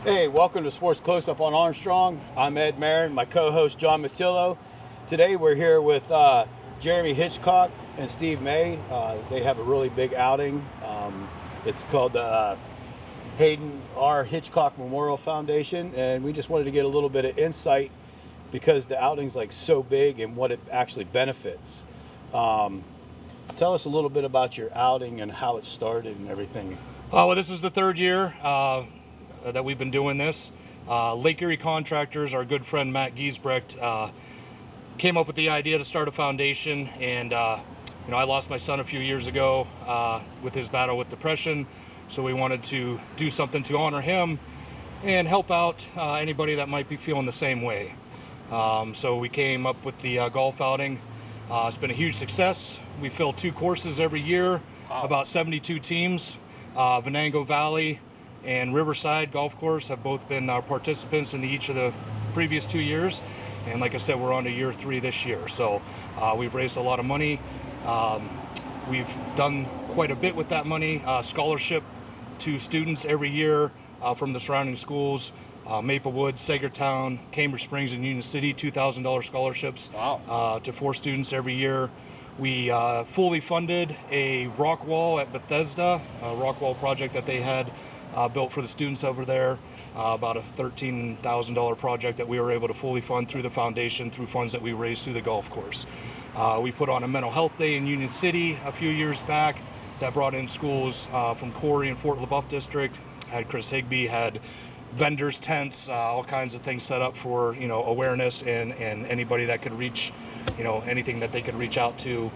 Hey, welcome to Sports Close-Up on Armstrong. I'm Ed Marin, my co-host John Matillo. Today we're here with Jeremy Hitchcock and Steve May. They have a really big outing. It's called the Hayden R. Hitchcock Memorial Foundation, and we just wanted to get a little bit of insight because the outing's like so big and what it actually benefits. Tell us a little bit about your outing and how it started and everything. Well, this is the third year that we've been doing this. Lake Erie Contractors, our good friend Matt Giesbrecht, came up with the idea to start a foundation, and I lost my son a few years ago with his battle with depression, so we wanted to do something to honor him and help out anybody that might be feeling the same way. So we came up with the golf outing. It's been a huge success. We fill 2 courses every year, about 72 teams. Venango Valley and Riverside Golf Course have both been our participants in each of the previous 2 years, and like I said, we're on to year 3 this year. So we've raised a lot of money. We've done quite a bit with that money. Scholarship to students every year from the surrounding schools. Maplewood, Sagertown, Cambridge Springs, and Union City, $2,000 scholarships. Wow. To 4 students every year. We fully funded a rock wall at Bethesda, a rock wall project that they had built for the students over there, about a $13,000 project that we were able to fully fund through the foundation, through funds that we raised through the golf course. We put on a mental health day in Union City a few years back that brought in schools from Corey and Fort LaBeouf District, had Chris Higbee, had vendors, tents, all kinds of things set up for awareness and anybody that could reach, anything that they could reach out to,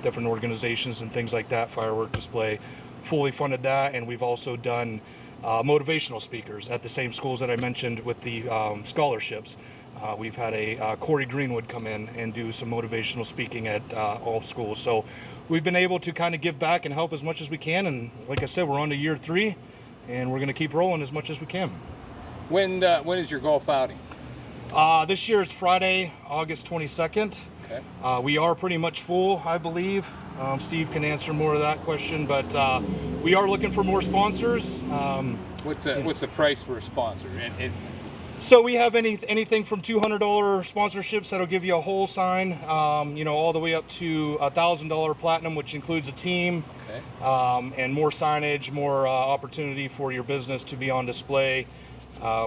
different organizations and things like that. Firework display, fully funded that, and we've also done motivational speakers at the same schools that I mentioned with the scholarships. We've had a Corey Greenwood come in and do some motivational speaking at all schools. So we've been able to kind of give back and help as much as we can, and like I said, we're on to year 3. And we're going to keep rolling as much as we can. When is your golf outing? This year it's Friday, August 22nd. Okay. We are pretty much full, I believe. Steve can answer more of that question, but we are looking for more sponsors. What's the price for a sponsor? So we have anything from $200 sponsorships that'll give you a whole sign, all the way up to $1,000 platinum, which includes a team. Okay. And more signage, more opportunity for your business to be on display.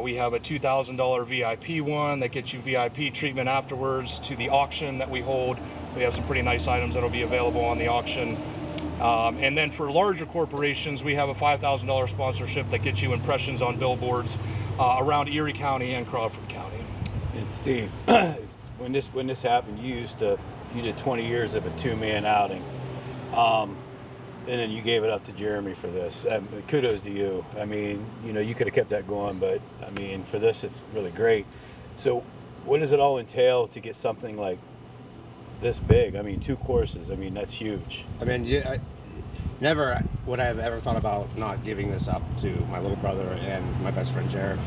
We have a $2,000 VIP one that gets you VIP treatment afterwards to the auction that we hold. We have some pretty nice items that'll be available on the auction. And then for larger corporations, we have a $5,000 sponsorship that gets you impressions on billboards around Erie County and Crawford County. And Steve, when this happened, you did 20 years of a 2-man outing. And then you gave it up to Jeremy for this. Kudos to you. I mean, you could have kept that going, but I mean, for this, it's really great. So what does it all entail to get something like this big? I mean, 2 courses. I mean, that's huge. I mean, never would I have ever thought about not giving this up to my little brother and my best friend Jared.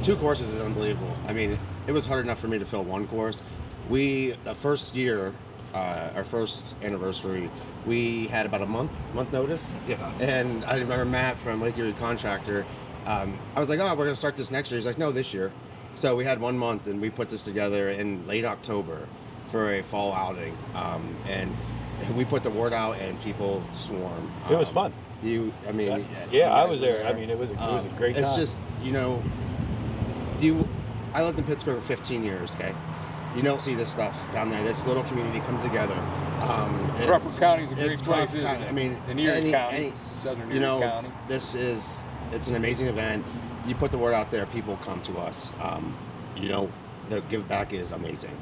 2 courses is unbelievable. I mean, it was hard enough for me to fill 1 course. The first year, our first anniversary, we had about a month notice. Yeah. And I remember Matt from Lake Erie Contractor. I was like, oh, we're gonna start this next year. He's like, no, this year. So we had 1 month, and we put this together in late October for a fall outing. And we put the word out, and people swarm. It was fun. I was there. I mean, it was a great time. It's just, I lived in Pittsburgh for 15 years, okay? You don't see this stuff down there. This little community comes together. Crawford County is a great place, isn't it? I mean, in Erie County, southern Erie County. It's an amazing event. You put the word out there, people come to us. The give back is amazing.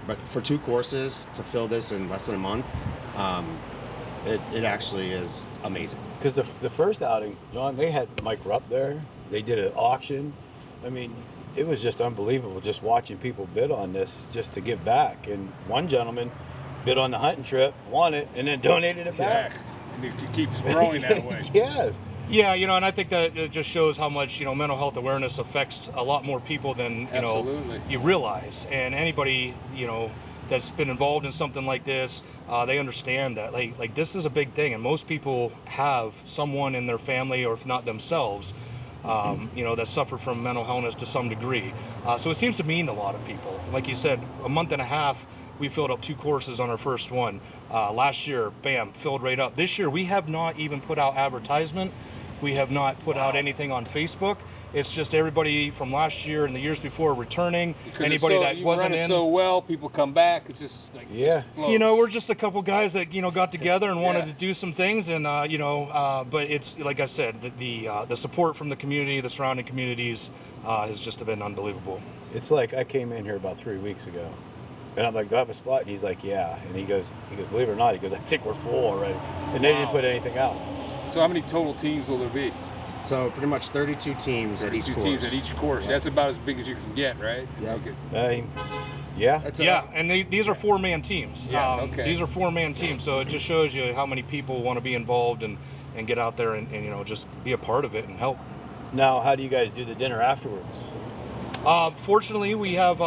But for 2 courses to fill this in less than a month, it actually is amazing. Because the first outing, John, they had Mike Rupp there. They did an auction. I mean, it was just unbelievable just watching people bid on this just to give back. And one gentleman bid on the hunting trip, won it, and then donated it back. And it keeps growing that way. Yes. Yeah, and I think that it just shows how much, mental health awareness affects a lot more people than, Absolutely. You realize. And anybody, that's been involved in something like this, they understand that like this is a big thing, and most people have someone in their family, or if not themselves, that suffer from mental illness to some degree. So it seems to mean a lot of people. Like you said, a month and a half, we filled up 2 courses on our first one. Last year, bam, filled right up. This year, we have not even put out advertisement. We have not put out anything on Facebook. It's just everybody from last year and the years before returning. Because anybody that wasn't in. So well, people come back. It's just like We're just a couple guys that got together and wanted to do some things, and but it's like I said, the support from the community, the surrounding communities, has just been unbelievable. It's like I came in here about 3 weeks ago, and I'm like, do I have a spot? And he's like, yeah. And he goes, believe it or not, he goes, I think we're full already, and they didn't put anything out. So how many total teams will there be? So pretty much 32 teams at each course. 32 teams at each course. Yeah. That's about as big as you can get, right? Yeah. Yeah. And these are 4-man teams. Yeah, okay. These are 4-man teams, so it just shows you how many people want to be involved and get out there and just be a part of it and help. Now, how do you guys do the dinner afterwards? Fortunately, we have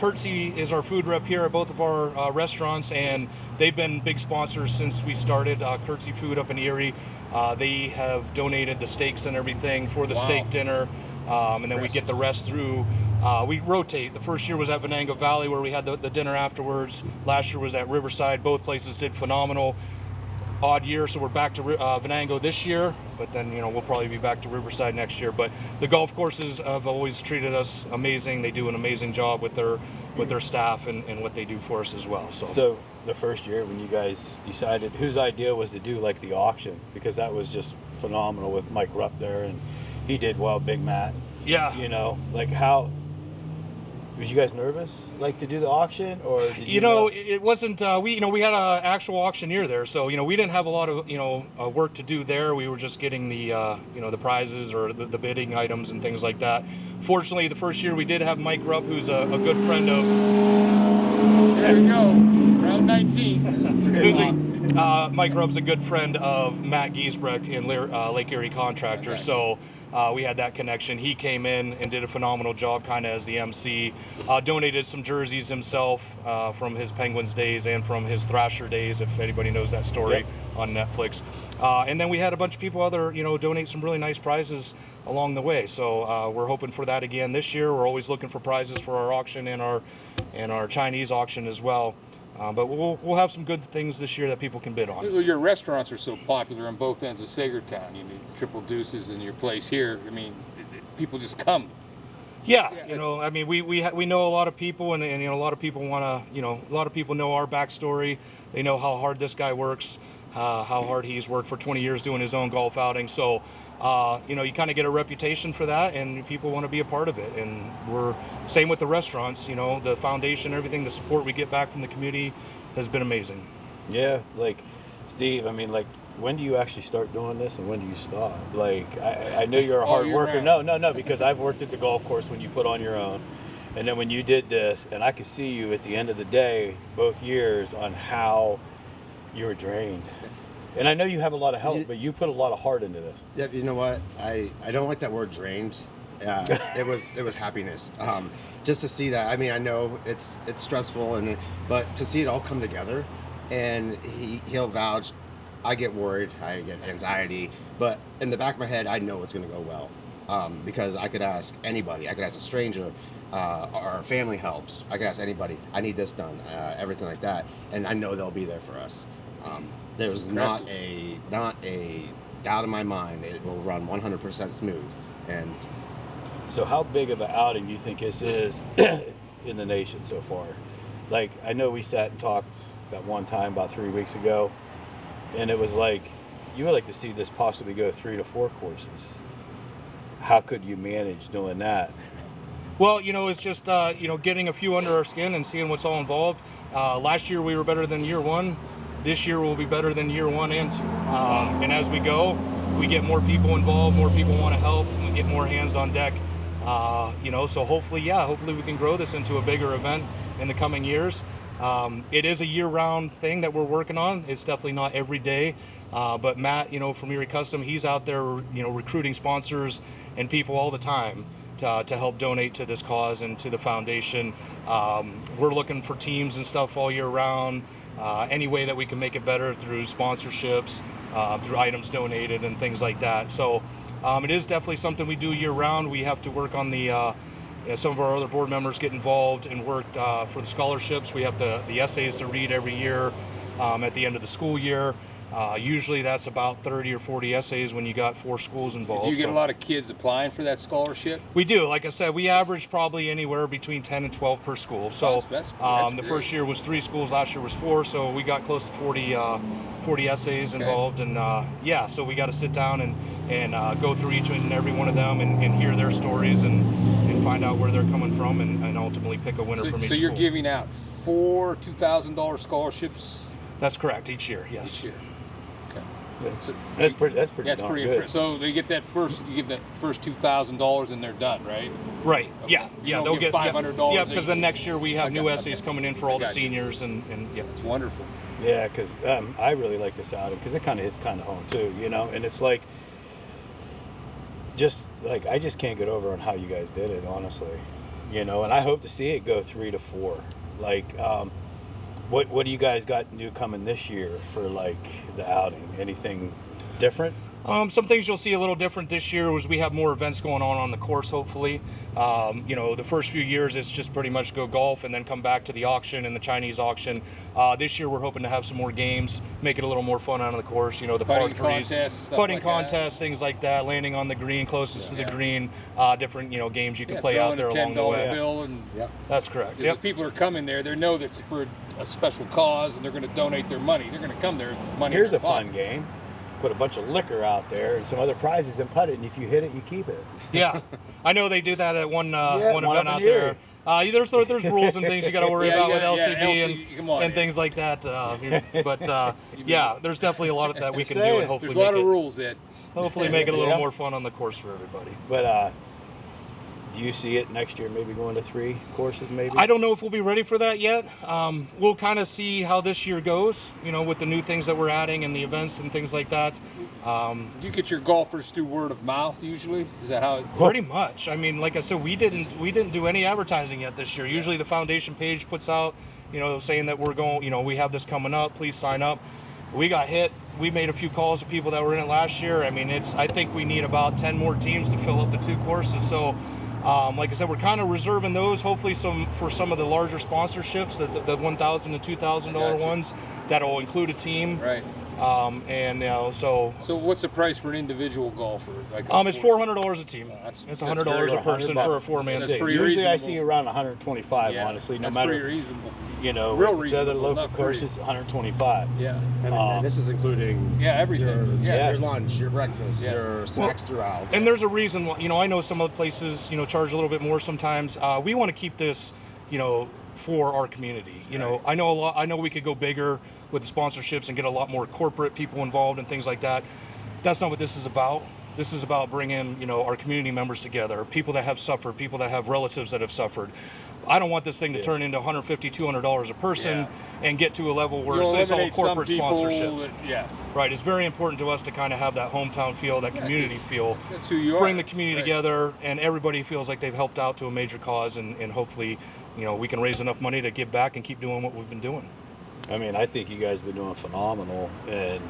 Curtsy is our food rep here at both of our restaurants, and they've been big sponsors since we started Curtsy Food up in Erie. They have donated the steaks and everything for the steak dinner, and then we get the rest through. We rotate. The first year was at Venango Valley where we had the dinner afterwards. Last year was at Riverside. Both places did phenomenal. Odd year, so we're back to Venango this year, but then we'll probably be back to Riverside next year. But the golf courses have always treated us amazing. They do an amazing job with their staff and what they do for us as well. So the first year when you guys decided, whose idea was to do like the auction, because that was just phenomenal with Mike Rupp there, and he did well, Big Matt. Yeah. Like how was you guys nervous, like, to do the auction, or did it wasn't. We had an actual auctioneer there, so we didn't have a lot of work to do there. We were just getting the the prizes or the bidding items and things like that. Fortunately, the first year we did have Mike Rupp, who's a good friend of. There we go, round 19. Mike Rupp's a good friend of Matt Giesbrecht in Lake Erie Contractor, Okay. so. We had that connection. He came in and did a phenomenal job kind of as the MC. Donated some jerseys himself from his Penguins days and from his Thrasher days, if anybody knows that story on Netflix. And then we had a bunch of people donate some really nice prizes along the way. So we're hoping for that again this year. We're always looking for prizes for our auction and our Chinese auction as well. But we'll have some good things this year that people can bid on. Well, your restaurants are so popular on both ends of Sagertown. You need Triple Deuces and your place here. I mean, people just come. Yeah, we know a lot of people, and a lot of people want to, a lot of people know our backstory. They know how hard this guy works, how hard he's worked for 20 years doing his own golf outing. So, you kind of get a reputation for that, and people want to be a part of it. And we're same with the restaurants. The foundation, everything, the support we get back from the community has been amazing. Yeah, like Steve. When do you actually start doing this, and when do you stop? Like, I know you're a hard worker. Round. No, because I've worked at the golf course when you put on your own, and then when you did this, and I could see you at the end of the day, both years, on how you were drained. And I know you have a lot of help, but you put a lot of heart into this. Yeah, you know what? I don't like that word drained. It was happiness. Just to see that. I know it's stressful, but to see it all come together, and he'll vouch. I get worried, I get anxiety, but in the back of my head, I know it's going to go well, because I could ask anybody. I could ask a stranger. Our family helps. I could ask anybody. I need this done. Everything like that, and I know they'll be there for us. There's not a doubt in my mind. It will run 100% smooth. And so, how big of an outing do you think this is in the nation so far? Like, I know we sat and talked that one time about 3 weeks ago, and it was like, you would like to see this possibly go 3 to 4 courses. How could you manage doing that? Well, it's just getting a few under our skin and seeing what's all involved. Last year we were better than year one. This year will be better than year 1 and 2. And as we go, we get more people involved, more people want to help, and we get more hands on deck. So hopefully we can grow this into a bigger event in the coming years. It is a year-round thing that we're working on. It's definitely not every day. But Matt, from Erie Custom, he's out there, recruiting sponsors and people all the time to help donate to this cause and to the foundation. We're looking for teams and stuff all year round. Any way that we can make it better through sponsorships, through items donated and things like that. So It is definitely something we do year round. We have to work on some of our other board members get involved and work for the scholarships. We have the essays to read every year at the end of the school year. Usually that's about 30 or 40 essays when you got 4 schools involved. Do you get a lot of kids applying for that scholarship? We do. Like I said, we average probably anywhere between 10 and 12 per school. So that's the first year was 3 schools, last year was 4, so we got close to 40 essays involved. And so we got to sit down and go through each and every one of them and hear their stories and find out where they're coming from and ultimately pick a winner from each school. So you're giving out 4 $2,000 scholarships? That's correct, each year, yes. Each year. That's pretty darn good. Impressive. So they get you give that first $2,000 and they're done, right? Right. Okay. Yeah. They'll get $500. Yeah, because then next year we have new essays you. coming in for all the Gotcha. seniors and yeah. It's wonderful. Yeah, because I really like this outing because it kind of hits kind of home too, you know. And it's like, I just can't get over on how you guys did it, honestly, you know. And I hope to see it go 3 to 4. Like, what do you guys got new coming this year for like the outing? Anything different? Some things you'll see a little different this year is we have more events going on the course, hopefully. The first few years it's just pretty much go golf and then come back to the auction and the Chinese auction. This year we're hoping to have some more games, make it a little more fun on the course. You know, the Putting par threes, contests, stuff putting like contests, things like that, landing on the green closest to the green, different games you can play throw out in there a along the $10 way. bill and That's correct. If people are coming there, they know that's for a special cause and they're going to donate their money. They're going to come there with money. Here's in a their fun pocket. game. Put a bunch of liquor out there and some other prizes and putt it, and if you hit it, you keep it. Yeah, I know they do that at one one event up out in there. There's rules and things you got to worry about with LCB and in. things like that. But there's definitely a lot of that we can do, and hopefully There's a lot make of rules, Ed. hopefully make it a little Yeah. more fun on the course for everybody. But do you see it next year maybe going to 3 courses maybe? I don't know if we'll be ready for that yet. We'll kind of see how this year goes, with the new things that we're adding and the events and things like that. You get your golfers through word of mouth usually? Is that how it Pretty much. I mean, like I said, we didn't do any advertising yet this year. Usually the foundation page puts out, saying that we're going, we have this coming up, please sign up. We got hit. We made a few calls to people that were in it last year. I mean, I think we need about 10 more teams to fill up the 2 courses. So, like I said, we're kind of reserving those, hopefully for some of the larger sponsorships, the $1,000 to $2,000 ones that'll include a team. right? So what's the price for an individual golfer? Like it's $400 a team. It's $100 a person for a 4-man That's team. pretty Usually I reasonable. see around 125, Yeah, honestly, no that's matter, pretty reasonable. if Real it's other reasonable, local not pretty. courses, 125. Yeah. I mean, and this is including everything. your Yes. lunch, your breakfast, Yeah. your snacks throughout. And there's a reason why, I know some other places, charge a little bit more sometimes. We want to keep this, for our community. I know we could go bigger with the sponsorships and get a lot more corporate people involved and things like that. That's not what this is about. This is about bringing, our community members together, people that have suffered, people that have relatives that have suffered. I don't want this thing to turn into $150, $200 a person and get to a level where it's all corporate sponsorships. Right. It's very important to us to kind of have that hometown feel, that community feel. That's who you are. Bring the community together, and everybody feels like they've helped out to a major cause, and hopefully, we can raise enough money to give back and keep doing what we've been doing. I mean, I think you guys have been doing phenomenal, and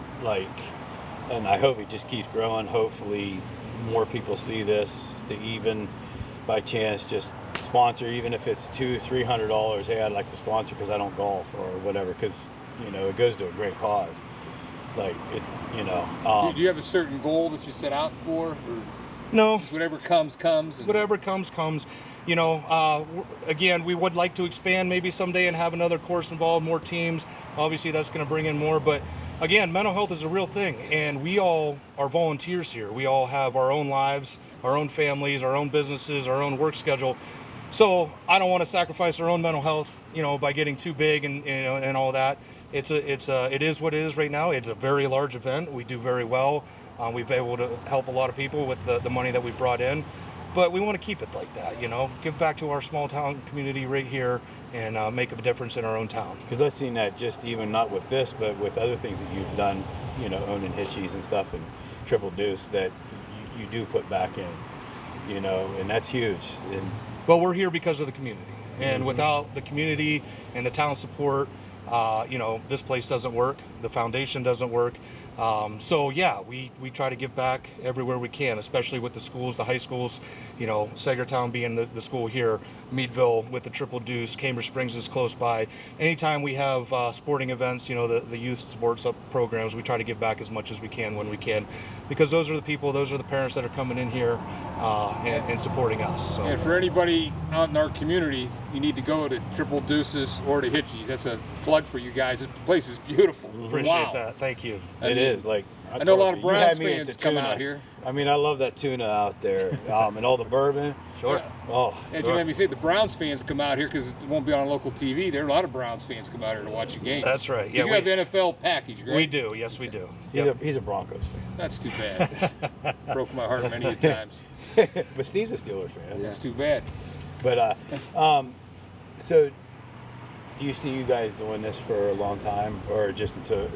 I hope it just keeps growing. Hopefully more people see this to even by chance just sponsor, even if it's $200-$300. Hey, I'd like to sponsor because I don't golf or whatever, because it goes to a great cause. Like it, do you have a certain goal that you set out for, or No. just whatever comes? And Whatever comes. Again, we would like to expand maybe someday and have another course involved, more teams. Obviously, that's going to bring in more. But again, mental health is a real thing, and we all are volunteers here. We all have our own lives, our own families, our own businesses, our own work schedule. So I don't want to sacrifice our own mental health, by getting too big and all that. It is what it is right now. It's a very large event. We do very well. We've been able to help a lot of people with the money that we brought in. But we want to keep it like that, give back to our small town community right here and make a difference in our own town. because I've seen that just even not with this, but with other things that you've done, owning Hitchies and stuff and Triple Deuce, that you do put back in, and that's huge. And Well, we're here because of the community. And without the community and the town support, this place doesn't work. The foundation doesn't work. So yeah, we try to give back everywhere we can, especially with the schools, the high schools, you know, Sagertown being the school here, Meadville with the Triple Deuce, Cambridge Springs is close by. Anytime we have sporting events, you know, the youth sports programs, we try to give back as much as we can when we can, because those are the people, those are the parents that are coming in here and supporting us. So. And for anybody out in our community, you need to go to Triple Deuces or to Hitchies. That's a plug for you guys. The place is beautiful. Appreciate that. Thank you. It is. Like I know a lot told of you, you Browns had me fans into come tuna. out here. I mean, I love that tuna out there, and all the bourbon. Sure. Oh, And you let me say, the Browns fans come out here because it won't be on local TV. There are a lot of Browns fans come out here to watch a game. That's right. Yeah, You have NFL package, right? we do. Yes, we do. he's a Broncos fan. That's too bad. Broke my heart many a times. But Steve's a Steelers fan. That's too bad. But so do you see you guys doing this for a long time, or just until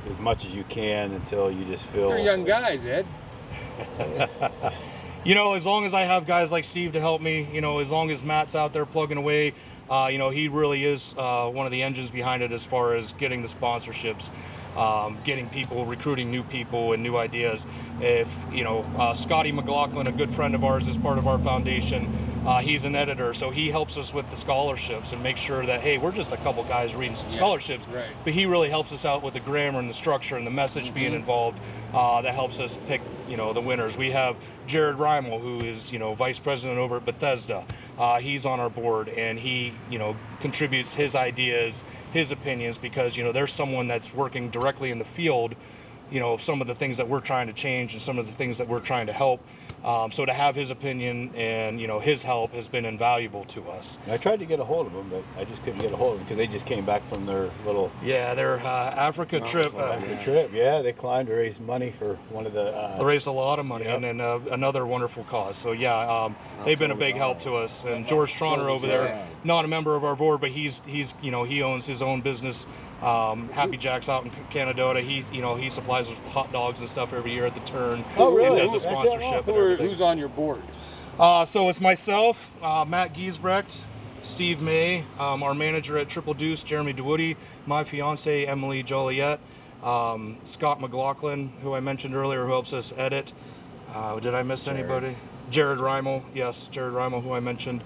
as much as you can until you just feel? They're young guys, Ed. You know, as long as I have guys like Steve to help me, you know, as long as Matt's out there plugging away, you know, he really is one of the engines behind it as far as getting the sponsorships, getting people, recruiting new people and new ideas. If, you know, Scotty McLaughlin, a good friend of ours, is part of our foundation. He's an editor, so he helps us with the scholarships and make sure that, hey, we're just a couple guys reading some scholarships, right. but he really helps us out with the grammar and the structure and the message being involved. That helps us pick, you know, the winners. We have Jared Reimel, who is, you know, vice president over at Bethesda. He's on our board, and he, you know, contributes his ideas, his opinions, because, you know, there's someone that's working directly in the field, you know, of some of the things that we're trying to change and some of the things that we're trying to help. So to have his opinion and, you know, his help has been invaluable to us. I tried to get a hold of them, but I just couldn't get a hold of them because they just came back from their little Yeah, their Africa trip. trip. Yeah, they climbed to raise money for one of the. They raised a lot of money, Yep. and then another wonderful cause. So yeah, they've been a big help to us. And George Trauner over there, not a member of our board, but he's you know, he owns his own business, Happy Jack's out in Canada. He, you know, he supplies us with hot dogs and stuff every year at the turn. Oh, really? And does the That's it? sponsorship and everything. Who's on your board? So it's myself, Matt Giesbrecht, Steve May, our manager at Triple Deuce, Jeremy DeWoody, my fiance Emily Joliet, Scott McLaughlin, who I mentioned earlier, who helps us edit. Did I miss anybody? Jared Reimel, yes, Jared Reimel, who I mentioned.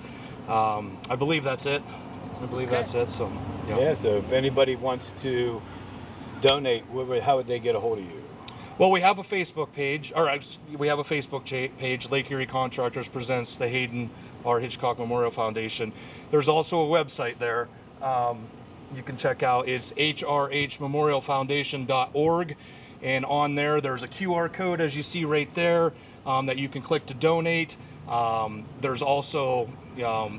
I believe that's it. That's it. So Yeah. So if anybody wants to donate, how would they get a hold of you? Well, we have a Facebook page. Page. Lake Erie Contractors presents the Hayden R. Hitchcock Memorial Foundation. There's also a website there you can check out. It's hrhmemorialfoundation.org, and on there's a QR code, as you see right there, that you can click to donate. There's also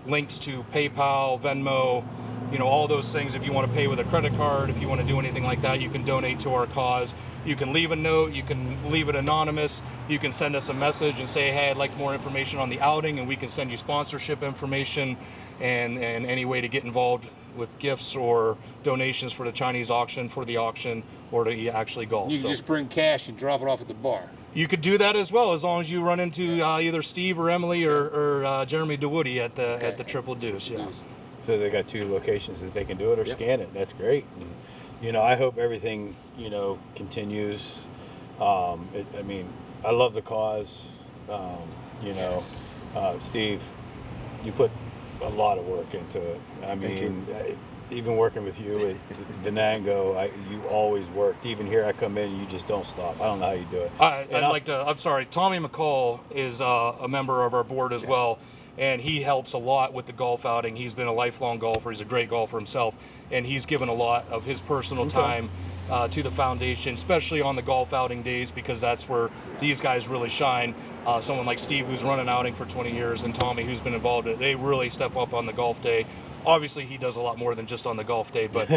links to PayPal, Venmo, you know, all those things. If you want to pay with a credit card, if you want to do anything like that, you can donate to our cause. You can leave a note, you can leave it anonymous, you can send us a message and say, hey, I'd like more information on the outing, and we can send you sponsorship information and any way to get involved with gifts or donations for the Chinese auction, for the auction, or to actually golf. You can just bring cash and drop it off at the bar. You could do that as well, as long as you run into either Steve or Emily or Jeremy DeWoody at the Triple Deuce. Yeah. So they got 2 locations that they can do it or scan it. That's great. And, you know, I hope everything, you know, continues. I mean, I love the cause. You know, Steve, you put a lot of work into it. I mean, even working with you at Venango, you always worked. Even here, I come in and you just don't stop. I don't know how you do it. I'm sorry, Tommy McCall is a member of our board as well. And he helps a lot with the golf outing. He's been a lifelong golfer. He's a great golfer himself. And he's given a lot of his personal time to the foundation, especially on the golf outing days, because that's where these guys really shine. Someone like Steve, who's run an outing for 20 years, and Tommy, who's been involved in it, they really step up on the golf day. Obviously, he does a lot more than just on the golf day, but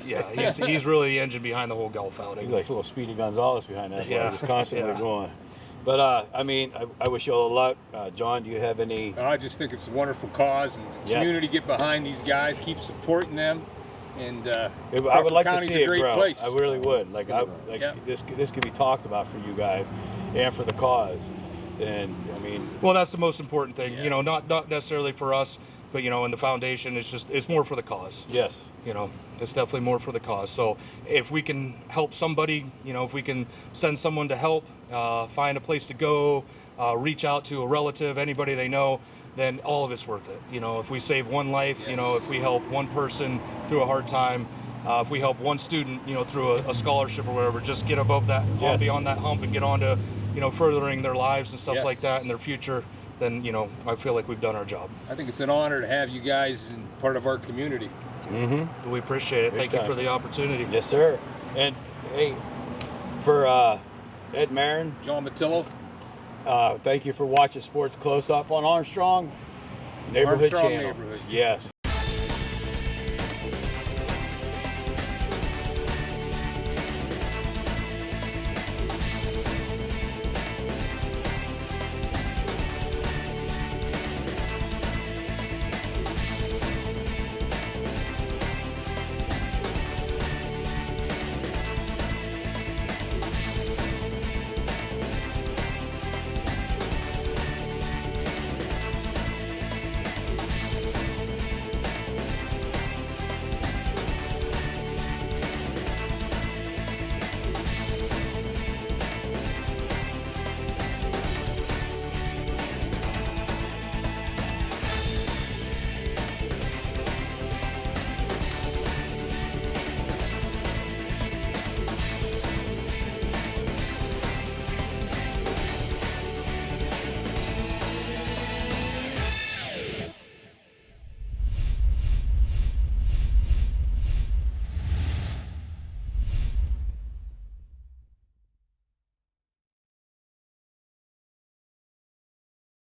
yeah, he's really the engine behind the whole golf outing. He's like little Speedy Gonzalez behind that. Yeah. Just constantly going. But, I mean, I wish you all the luck. John, do you have any? I just think it's a wonderful cause, and the community get behind these guys, keep supporting them. And I would like to see it grow. Place. I really would. This could be talked about for you guys and for the cause. And I mean, well, that's the most important thing. You know, not necessarily for us, But in the foundation, it's more for the cause. Yes. It's definitely more for the cause. So if we can help somebody, if we can send someone to help, find a place to go, reach out to a relative, anybody they know, then all of it's worth it. If we save one life, if we help one person through a hard time, if we help one student, through a scholarship or whatever, just get above that, Yes. beyond that hump and get on to, furthering their lives and stuff Yes. like that and their future, then, I feel like we've done our job. I think it's an honor to have you guys in part of our community. We appreciate it. Big Thank you time. for the opportunity. Yes, sir. And hey, for Ed Marin, John Matillo, thank you for watching Sports Close Up on Armstrong Neighborhood Armstrong Channel. Neighborhood. Yes.